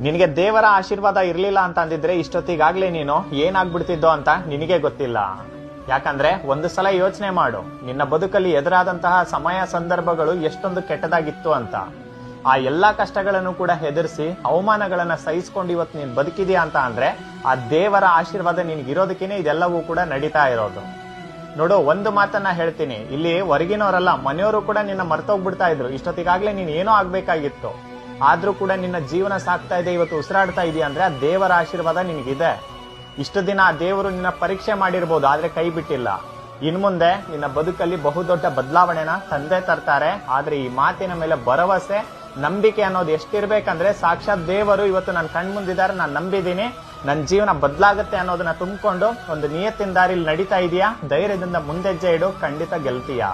ನಿನಗೆ ದೇವರ ಆಶೀರ್ವಾದ ಇರ್ಲಿಲ್ಲ ಅಂತ ಅಂದಿದ್ರೆ ಇಷ್ಟೊತ್ತಿಗಾಗ್ಲೇ ನೀನು ಏನಾಗ್ಬಿಡ್ತಿದ್ದೋ ಅಂತ ನಿನಗೆ ಗೊತ್ತಿಲ್ಲ. ಯಾಕಂದ್ರೆ ಒಂದು ಸಲ ಯೋಚನೆ ಮಾಡು, ನಿನ್ನ ಬದುಕಲ್ಲಿ ಎದುರಾದಂತಹ ಸಮಯ ಸಂದರ್ಭಗಳು ಎಷ್ಟೊಂದು ಕೆಟ್ಟದಾಗಿತ್ತು ಅಂತ. ಆ ಎಲ್ಲಾ ಕಷ್ಟಗಳನ್ನು ಕೂಡ ಹೆದರ್ಸಿ ಅವಮಾನಗಳನ್ನ ಸಹಿಸ್ಕೊಂಡು ಇವತ್ತು ನೀನ್ ಬದುಕಿದ್ಯಾ ಅಂತ ಅಂದ್ರೆ ಆ ದೇವರ ಆಶೀರ್ವಾದ ನಿನ್ಗಿರೋದಕ್ಕೇನೆ ಇದೆಲ್ಲವೂ ಕೂಡ ನಡೀತಾ ಇರೋದು. ನೋಡು, ಒಂದು ಮಾತನ್ನ ಹೇಳ್ತೀನಿ, ಇಲ್ಲಿ ಹೊರಗಿನವರಲ್ಲ ಮನೆಯವರು ಕೂಡ ನಿನ್ನ ಮರ್ತೋಗ್ಬಿಡ್ತಾ ಇದ್ರು. ಇಷ್ಟೊತ್ತಿಗಾಗ್ಲೇ ನೀನ್ ಏನೋ ಆಗ್ಬೇಕಾಗಿತ್ತು, ಆದ್ರೂ ಕೂಡ ನಿನ್ನ ಜೀವನ ಸಾಕ್ತಾ ಇದೆ, ಇವತ್ತು ಉಸಿರಾಡ್ತಾ ಇದೆಯಾ ಅಂದ್ರೆ ಆ ದೇವರ ಆಶೀರ್ವಾದ ನಿನಗಿದೆ. ಇಷ್ಟು ದಿನ ಆ ದೇವರು ನಿನ್ನ ಪರೀಕ್ಷೆ ಮಾಡಿರ್ಬೋದು, ಆದ್ರೆ ಕೈ ಬಿಟ್ಟಿಲ್ಲ. ಇನ್ ಮುಂದೆ ನಿನ್ನ ಬದುಕಲ್ಲಿ ಬಹುದೊಡ್ಡ ಬದಲಾವಣೆನ ತಂದೆ ತರ್ತಾರೆ. ಆದ್ರೆ ಈ ಮಾತಿನ ಮೇಲೆ ಭರವಸೆ, ನಂಬಿಕೆ ಅನ್ನೋದು ಎಷ್ಟಿರ್ಬೇಕಂದ್ರೆ, ಸಾಕ್ಷಾತ್ ದೇವರು ಇವತ್ತು ನನ್ನ ಕಣ್ ಮುಂದಿದ್ದಾರೆ, ನಾನು ನಂಬಿದ್ದೀನಿ, ನನ್ನ ಜೀವನ ಬದಲಾಗುತ್ತೆ ಅನ್ನೋದನ್ನ ತುಂಬಿಕೊಂಡು ಒಂದು ನಿಯತ್ತಿನ ದಾರಿಲಿ ನಡೀತಾ ಇದೆಯಾ, ಧೈರ್ಯದಿಂದ ಮುಂದೆಜ್ಜೆ ಇಡು, ಖಂಡಿತ ಗೆಲ್ತೀಯಾ.